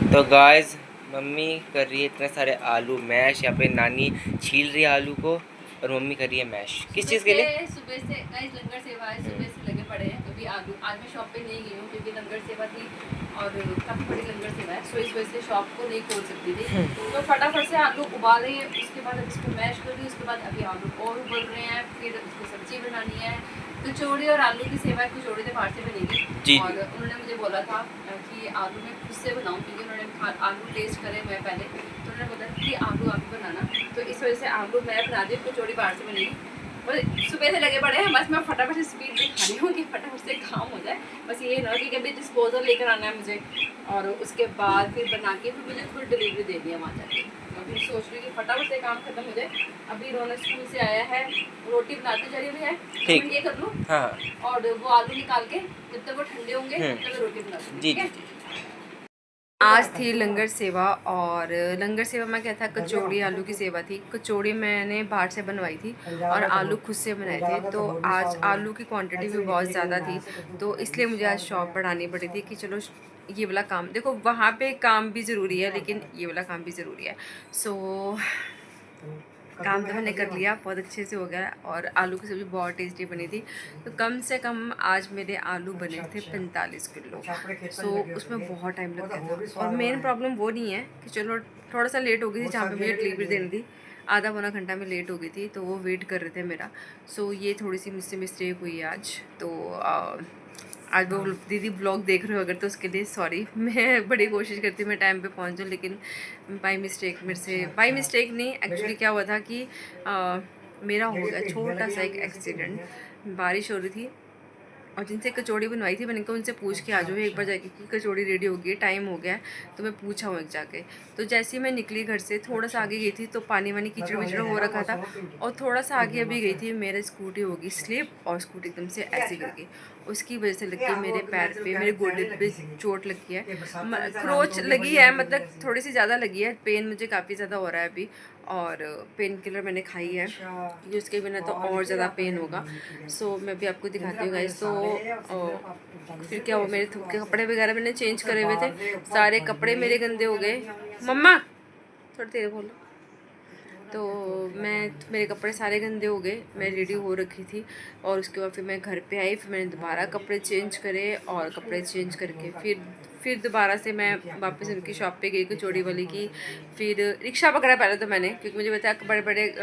तो guys mummy कर रही है इतने सारे आलू मैश। यहाँ पे नानी छील रही है आलू को और मम्मी कर रही है मैश। किस चीज़ के लिए? सुबह से गाइस लंगर सेवा है, सुबह से लगे पड़े हैं। कभी आलू आज मैं शॉप पे नहीं गई हूँ क्योंकि लंगर सेवा थी और काफ़ी बड़ी लंगर सेवा है, सो इस वजह से शॉप को नहीं खोल सकती थी। तो फटाफट से आलू उबाल रही है, उसके बाद अब इसको मैश कर रही है, उसके बाद अभी आलू और उबल रहे हैं, फिर उसको सब्जी बनानी है। कचौड़ी और आलू की सेवा है, कचौड़ी तो बाहर से बनेगी और उन्होंने मुझे बोला था कि आलू मैं खुद से बनाऊँ क्योंकि उन्होंने आलू टेस्ट करे मैं पहले, तो उन्होंने बोला कि आलू आप बनाना, तो इस वजह से आलू मैं बना दी, कचौड़ी बाहर से बनेगी। बस सुबह से लगे पड़े हैं, बस मैं फटाफट से स्पीड दिखानी हूँ कि फटाफट से काम हो जाए। बस ये ना कि कभी डिस्पोजल लेकर आना है मुझे और उसके बाद फिर बना के फिर मुझे खुद डिलीवरी देनी है वहाँ जाके। तो फिर सोच रही हूँ कि फटाफट से काम खत्म हो जाए। अभी रोनक स्कूल से आया है, रोटी बनाते जा रही है, तो मैं ये कर लूँ और वो आलू निकाल के जब तक वो ठंडे होंगे तब तक रोटी बना दूँगी। ठीक है। आज थी लंगर सेवा और लंगर सेवा में क्या था, कचौड़ी आलू की सेवा थी। कचौड़ी मैंने बाहर से बनवाई थी और आलू खुद से बनाए थे। तो आज आलू की क्वांटिटी भी बहुत ज़्यादा थी, तो इसलिए मुझे आज शॉप बढ़ानी पड़ी थी कि चलो ये वाला काम, देखो वहाँ पे काम भी ज़रूरी है लेकिन ये वाला काम भी ज़रूरी है। सो काम तो मैंने कर लिया, बहुत अच्छे से हो गया और आलू की सब्ज़ी बहुत टेस्टी बनी थी। तो कम से कम आज मेरे आलू बने थे 45 किलो। सो उसमें बहुत टाइम लग गया था और मेन प्रॉब्लम वो नहीं है कि चलो थोड़ा सा लेट हो गई थी, जहाँ पे मुझे डिलीवरी देनी थी आधा पौना घंटा में लेट हो गई थी, तो वो वेट कर रहे थे मेरा। सो ये थोड़ी सी मुझसे मिस्टेक हुई आज। तो आज वो दीदी ब्लॉग देख रहे हो अगर तो उसके लिए सॉरी। मैं बड़ी कोशिश करती हूँ मैं टाइम पे पहुँच जाऊँ, लेकिन बाई मिस्टेक मेरे से, बाई मिस्टेक नहीं एक्चुअली क्या हुआ था कि मेरा हो गया छोटा सा एक एक्सीडेंट। बारिश हो रही थी और जिनसे कचौड़ी बनवाई थी मैंने कहा उनसे पूछ के आ जाओ एक बार जाके कि कचौड़ी रेडी हो गई, टाइम हो गया है। तो मैं पूछा हूँ एक जाके, तो जैसे ही मैं निकली घर से थोड़ा सा आगे गई थी तो पानी वानी कीचड़ विचड़ हो रखा था और थोड़ा सा आगे अभी गई थी, मेरा स्कूटी होगी स्लिप और स्कूटी एकदम से ऐसे गिर गई। उसकी वजह से लगी मेरे पैर पे, मेरे गोडे पे चोट लगी है, खरोच लगी है, मतलब थोड़ी सी ज़्यादा लगी है। पेन मुझे काफ़ी ज़्यादा हो रहा है अभी और पेन किलर मैंने खाई है क्योंकि उसके बिना तो और ज़्यादा पेन होगा। सो मैं भी आपको दिखाती हूँ गाइस। तो फिर क्या हुआ, मेरे कपड़े वगैरह मैंने चेंज करे हुए थे, सारे कपड़े मेरे गंदे हो गए। मम्मा थोड़ी देर बोलो। तो मेरे कपड़े सारे गंदे हो गए, मैं रेडी हो रखी थी और उसके बाद फिर मैं घर पे आई, फिर मैंने दोबारा कपड़े चेंज करे और कपड़े चेंज करके फिर दोबारा से मैं वापस उनकी शॉप पे गई कचौड़ी वाली की। फिर रिक्शा पकड़ा पहले तो मैंने, क्योंकि मुझे बताया बड़े बड़े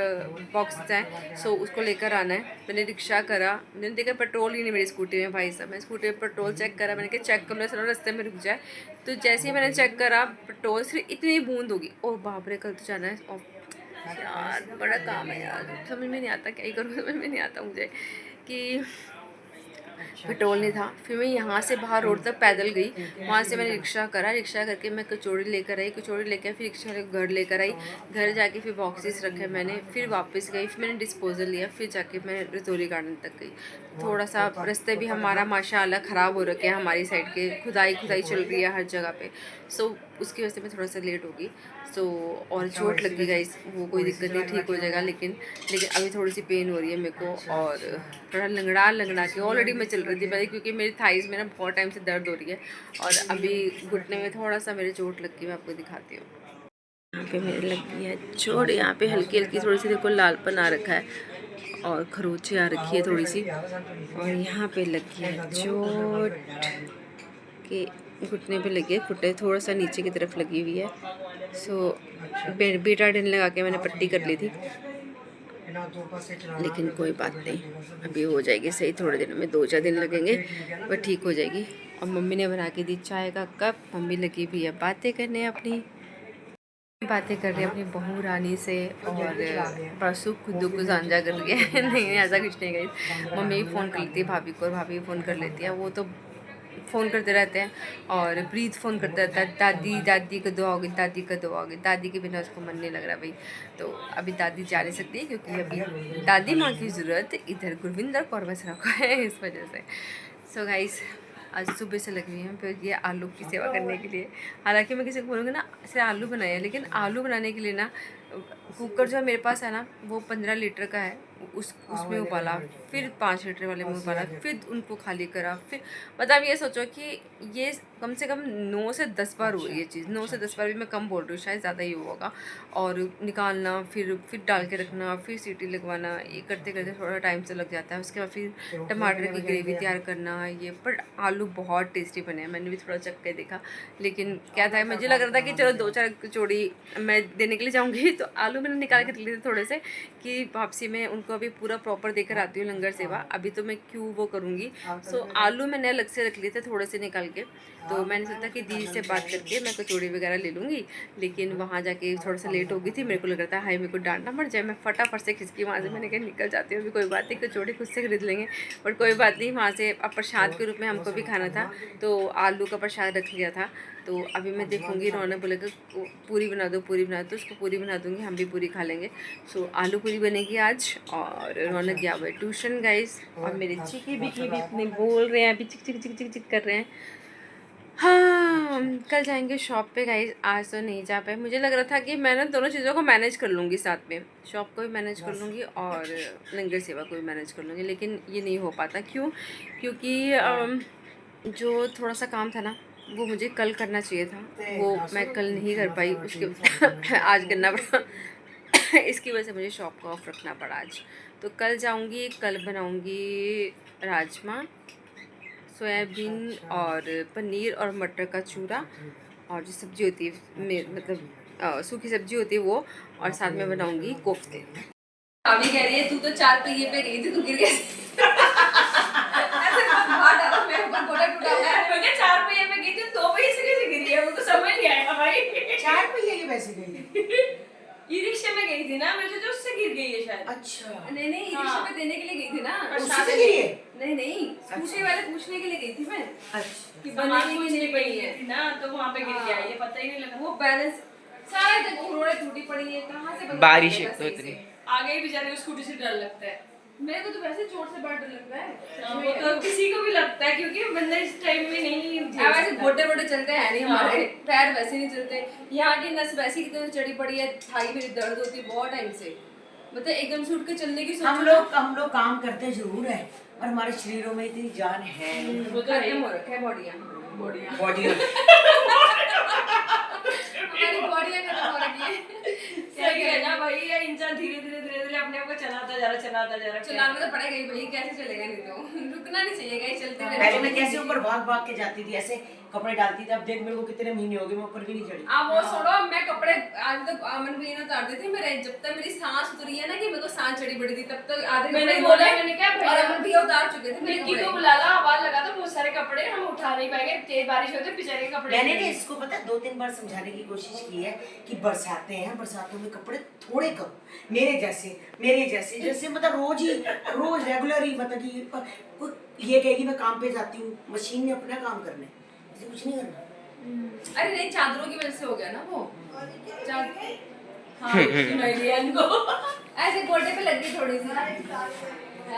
बॉक्स हैं, सो उसको लेकर आना है। मैंने रिक्शा करा, मैंने देखा पेट्रोल ही नहीं मेरी स्कूटी में, भाई साहब मैं स्कूटी में पेट्रोल चेक करा, मैंने कहा चेक कर लो चलो रास्ते में रुक जाए। तो जैसे ही मैंने चेक करा पेट्रोल सिर्फ इतनी बूंद होगी, ओह बाप रे कल तो जाना है यार, बड़ा काम है यार, समझ में नहीं आता क्या ही करूँ, समझ में नहीं आता मुझे कि पेट्रोल नहीं था। फिर मैं यहाँ से बाहर रोड तक पैदल गई, वहाँ से मैंने रिक्शा करा, रिक्शा करके मैं कचौड़ी लेकर आई, कचौड़ी लेकर फिर रिक्शा लेकर घर लेकर आई, घर जाके फिर बॉक्सेस रखे मैंने, फिर वापस गई, फिर मैंने डिस्पोजल लिया, फिर जाके मैं रतौली गार्डन तक गई। थोड़ा सा रास्ते भी हमारा माशाल्लाह ख़राब हो रखे हैं, हमारी साइड के खुदाई चल रही है हर जगह पे, सो उसकी वजह से मैं थोड़ा सा लेट होगी। सो और चोट लगी गई, वो कोई दिक्कत नहीं, ठीक हो जाएगा, लेकिन अभी थोड़ी सी पेन हो रही है मेरे को और थोड़ा लंगड़ा के ऑलरेडी मैं चल रही थी पहले, क्योंकि मेरी थाइस में ना बहुत टाइम से दर्द हो रही है और अभी घुटने में थोड़ा सा मेरे चोट लग गई, मैं आपको दिखाती हूँ। यहाँ पे मेरे लगी है चोट, यहाँ पे हल्की हल्की थोड़ी सी देखो लालपन आ रखा है और खरोचे आ रखी है थोड़ी सी, और यहाँ पे लगी है चोट के घुटने पे लगी है, घुटने थोड़ा सा नीचे की तरफ लगी हुई है। सो बेटाडिन लगा के मैंने पट्टी कर ली थी, लेकिन कोई बात नहीं, अभी हो जाएगी सही, थोड़े दिनों में 2-4 दिन लगेंगे वह ठीक हो जाएगी। और मम्मी ने बना के दी चाय का कप, मम्मी लगी भी है बातें करने, अपनी बातें कर रही है अपनी बहू रानी से और बस सुख दुख साझा कर रही है। नहीं ऐसा कुछ नहीं गई, मम्मी भी फ़ोन कर लेती है भाभी को और भाभी भी फ़ोन कर लेती है, वो तो फ़ोन करते रहते हैं। और प्रीत फ़ोन करता रहता है, दादी दादी कदो आओगे, दादी कदो आओगे, दादी के बिना उसको मन नहीं लग रहा भाई। तो अभी दादी जा नहीं सकती क्योंकि अभी दादी माँ की ज़रूरत इधर गुरविंदर कौर बस रखा है, इस वजह से। सो गाइस आज सुबह से लगी हुई हैं फिर ये आलू की सेवा करने के लिए। हालांकि मैं किसी को बोलूँगी ना सिर्फ आलू बनाए, लेकिन आलू बनाने के लिए ना कुकर जो मेरे पास है ना वो 15 लीटर का है, उसमें उबाला, फिर 5 लीटर वाले में उबाला, फिर उनको खाली करा, फिर मतलब ये सोचो कि ये कम से कम 9 से 10 बार हुई ये चीज़, 9 से 10 बार भी मैं कम बोल रही हूँ, शायद ज़्यादा ही होगा। और निकालना, फिर डाल के रखना, फिर सीटी लगवाना, ये करते करते थोड़ा टाइम से लग जाता है। उसके बाद फिर टमाटर की ग्रेवी तैयार करना ये। पर आलू बहुत टेस्टी बने हैं, मैंने भी थोड़ा चख के देखा, लेकिन क्या था, मुझे लग रहा था कि चलो 2-4 कचौड़ी मैं देने के लिए जाऊँगी, तो आलू मैंने निकाल के रख लिए थे थोड़े से कि वापसी में उनको अभी पूरा प्रॉपर देकर आती हूँ लंगर सेवा, अभी तो मैं क्यों वो करूँगी। सो आलू मैंने अलग से रख लिए थे थोड़े से निकाल के, तो मैंने सोचा कि दीदी से बात करके मैं कचौड़ी वगैरह ले लूँगी, लेकिन वहाँ जाके थोड़ा सा लेट हो गई थी, मेरे को लग रहा था हाय मेरे को डांट ना पड़ जाए, मैं फटाफट से खिसकी वहाँ से, मैंने कहा निकल जाती हूँ, अभी कोई बात नहीं, कचौड़ी खुद से खरीद लेंगे। बट कोई बात नहीं, वहाँ से अब प्रसाद के रूप में हमको भी खाना था, तो आलू का प्रसाद रख लिया था। तो अभी मैं देखूँगी, रौनक बोलेगा पूरी बना दो, पूरी बना दो, तो उसको पूरी बना दूँगी, हम भी पूरी खा लेंगे। सो आलू पूरी बनेगी आज। और रौनक गया हुआ है ट्यूशन गाइस, और मेरे चिकी बिकी भी इतने बोल रहे हैं, अभी चिक चिक चिक चिक चिक कर रहे हैं। हाँ, कल जाएंगे शॉप पे गाइस, आज तो नहीं जा पाए। मुझे लग रहा था कि मैं ना दोनों चीज़ों को मैनेज कर लूँगी साथ में, शॉप को भी मैनेज कर लूँगी और लंगर सेवा को भी मैनेज कर लूँगी, लेकिन ये नहीं हो पाता। क्यों? क्योंकि जो थोड़ा सा काम था ना वो मुझे कल करना चाहिए था, वो मैं कल नहीं कर पाई, उसके आज करना पड़ा। इसकी वजह से मुझे शॉप को ऑफ रखना पड़ा आज। तो कल जाऊँगी, कल बनाऊँगी राजमा, सोयाबीन और पनीर और मटर का चूरा, और जो सब्ज़ी होती है मतलब सूखी सब्ज़ी होती है वो, और साथ में बनाऊँगी कोफ्ते। अभी कह रही है तू तो 4 पहिए पे गई थी, तू गिर गई। ऐसे बहुत बात है तो मेरे ऊपर गोटा टूटा हुआ है। मैं क्या 4 पहिए पे गई थी, 2 पहिए से कैसे गिरी है, वो तो समझ नहीं आया भाई। 4 पहिए की वैसे गई ई रिक्शा में गई थी ना, मैं तो उससे गिर गई है शायद। अच्छा नहीं नहीं, ई रिक्शा पे देने के लिए गई थी ना, उससे से गिरी है नहीं नहीं, स्कूटी वाले पूछने के लिए गई थी मैं अच्छा कि बनेगी कि नहीं बनी है ना, तो वहाँ पे गिर गया, ये पता ही नहीं लगा। वो बैलेंस सारे तक उन्होंने टूटी पड़ी है, कहाँ से बारिश एक तो इतनी। आगे ही बेचारे को स्कूटी से डर लगता है। मेरे को तो वैसे चोट से बड़ा डर लगता है। वो तो किसी को भी लगता है, क्योंकि बंदा इस टाइम में नहीं झेल वैसे सकता। गोटे गोटे चलते हैं नहीं हमारे, पैर वैसे नहीं चलते, यहाँ की नस वैसी कितनी चढ़ी पड़ी है, थाई मेरी दर्द होती है बहुत टाइम से, मतलब एकदम से उठ के चलने की हम लोग काम करते जरूर है पर हमारे शरीरों में इतनी जान है वो तो है ही। हो रखा है बॉडियाँ, बॉडी हमारी बॉडियाँ खत्म हो रखी है। सही है ना भाई, ये इंसान धीरे धीरे अपने आप को चलाता जा रहा। चलाना तो पड़ेगा ही भाई, कैसे चलेगा, नहीं तो रुकना नहीं चाहिए गाइस, चलते पहले मैं कैसे ऊपर भाग के जाती थी, ऐसे कपड़े डालती थी, अब देख मेरे को कितने महीने हो गए मैं ऊपर भी नहीं चढ़ी। आप वो छोड़ो, मैं कपड़े आज तक अमन भैया ने उतार दी थी मेरे, जब तक मेरी सांस उतरी है ना कि मेरे को सांस चढ़ी पड़ी थी, तब तक आधे मैंने कपड़े बोला, धोले, मैंने क्या और भैया अमन भैया उतार चुके थे मेरे निक्की को कपड़े। बुला ला, आवाज लगा दो, बहुत सारे कपड़े हम उठा नहीं पाएंगे, तेज बारिश होती है, बेचारे कपड़े। मैंने भी इसको पता 2-3 बार समझाने की कोशिश की है कि बरसाते हैं, बरसातों में कपड़े थोड़े कम, मेरे जैसे जैसे मतलब रोज रेगुलर ही, मतलब कि ये कहेगी मैं काम पे जाती हूँ, मशीन में अपना काम करने, ऐसे कुछ नहीं करना। अरे नहीं, चादरों की वजह से हो गया ना वो हाँ, सुनाइए इनको। ऐसे गोटे पे लग गई थोड़ी सी।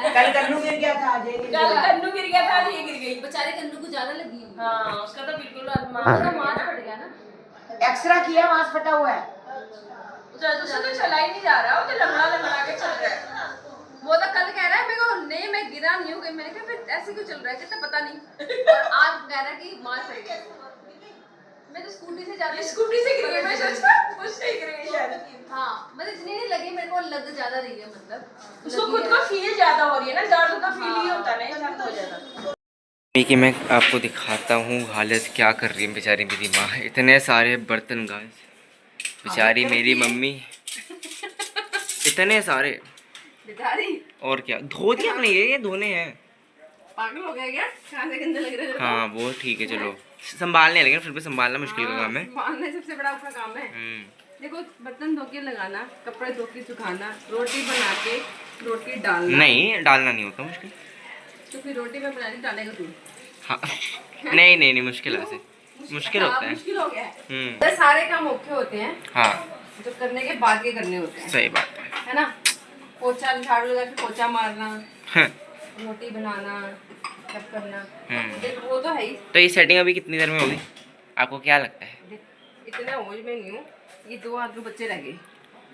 कल कन्नू गिर गया था, आज ये गिर कल गया। कन्नू गिर गया था, आज ये गिर गई। बेचारे कन्नू को ज्यादा लगी। हाँ, उसका तो बिल्कुल उसका मांस फट गया ना। एक्सरा किया, मांस फटा हुआ है। उससे तो चला ही नहीं जा रहा, वो तो लंगड़ा के चल रहा है। वो तो कल कह रहा है मेरे को, नहीं मैं गिरा नहीं हूँ, मैंने कहा फिर ऐसे क्यों चल रहा है, कहता पता नहीं, और आज कह रहा है कि मांस फट गया। मैं तो स्कूटी से जाती, स्कूटी से गिर गई, मैं सोचा मुझसे गिर गई शायद। हाँ मतलब इतनी नहीं लगी मेरे को, लग ज्यादा रही है, मतलब उसको खुद को फील ज्यादा हो रही है ना, दर्द का फील ही होता नहीं ज्यादा हो जाता। कि मैं आपको दिखाता हूँ हालत क्या कर रही है बेचारी मेरी माँ, इतने सारे बर्तन गाइस, बेचारी मेरी मम्मी इतने सारे, बेचारी और क्या धो दिया आपने, ये धोने हैं। पागल हो गया क्या, कहाँ से गंदे लग रहे हैं। हाँ वो ठीक है, चलो संभालने, लेकिन फिर भी संभालना मुश्किल का काम है। संभालना सबसे बड़ा उसका काम है। देखो बर्तन धो के लगाना, कपड़े धो के सुखाना, रोटी बना के रोटी डालना, नहीं डालना नहीं होता मुश्किल, तो फिर रोटी में बनानी डालेगा तू। हाँ नहीं मुश्किल है, ऐसे मुश्किल होता है। मुश्किल हो गया है। सारे काम औखे होते हैं, हाँ जो करने के बाद के करने होते हैं, सही बात है ना। पोछा झाड़ू लगा के पोछा मारना, है। रोटी बनाना, सब करना, देख वो तो है ही। तो ये सेटिंग अभी कितनी देर में होगी, आपको क्या लगता है? देख, इतना ओज में नहीं हूँ, ये 2 आलू बच्चे रह गए,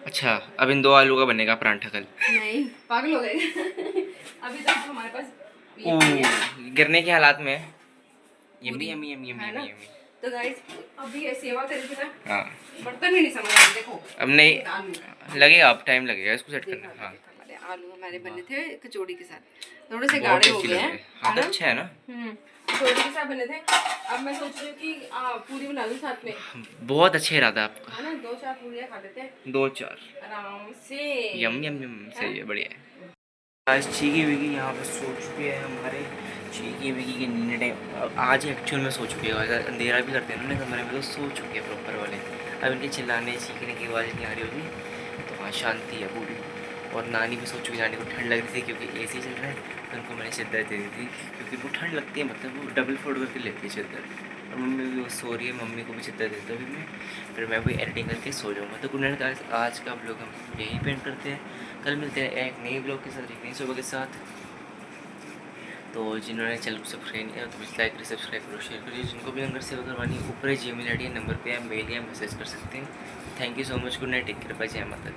अच्छा, अब इन 2 आलू का बनेगा परांठा कल। नहीं पागल हो गए अभी तक तो हमारे पास ये ओह, पड़ी है, गिरने के हालात में है। यम्मी पूरी, यम्मी यम्मी है यम्मी ना? यम्मी। तो गाइस अभी ये सेवा करी थी ना, हाँ, बर्तन ही नहीं समझ आ रहे, देखो अब नहीं आलू लगेगा, अब टाइम लगेगा इसको सेट देखा करने। हाँ, देखा हमारे आलू हमारे बने थे कचौड़ी के साथ, थोड़े से बहुत गाढ़े हो टेस्टी गए लग हैं, रहे हैं। हाँ, है तो ना? अच्छा है ना। कचौड़ी के साथ बने थे। अब मैं सोच रही हूँ कि पूरी बना लूँ साथ में, बहुत अच्छा इरादा है आपका। है ना? 2-4 पूरियाँ खा लेते हैं 2-4 आराम से। यम यम यम, सही है, बढ़िया है। आज चीकी विकी यहाँ पर सो चुके हैं हमारे। चीकी विकी के नींद टाइम आज एक्चुअल में सो चुके हैं, अंधेरा भी करते हैं उन्होंने कमरे में, तो सो चुके हैं प्रॉपर वाले। अब इनके चिल्लाने चीखने की आवाज़ नहीं आ रही होगी, तो हाँ शांति है पूरी। और नानी भी सो चुकी, नानी को ठंड लग रही थी क्योंकि एसी चल रहा है, तो उनको मैंने चादर दे दी थी क्योंकि वो ठंड लगती है, मतलब वो डबल फोल्ड करके लेती है चादर। और मम्मी भी वो सो रही है, मम्मी को भी चादर देता हूँ अभी मैं, फिर मैं भी एडिटिंग करके सो जाऊँगा। तो गुड नाइट गाइस, आज का ब्लॉग हम यहीं पे एंड करते हैं। कल मिलते हैं एक नई ब्लॉग के साथ, एक नई सुबह के साथ। तो जिन्होंने चैनल को सब्सक्राइब नहीं किया तो प्लीज़ लाइक करिए, सब्सक्राइब करो, शेयर करिए। जिनको भी अगर सेवा करवानी है ऊपर जीमेल आईडी नंबर पे आप मेल या मैसेज कर सकते हैं। Thank you so much, good night, take care, bye, जय माता दी।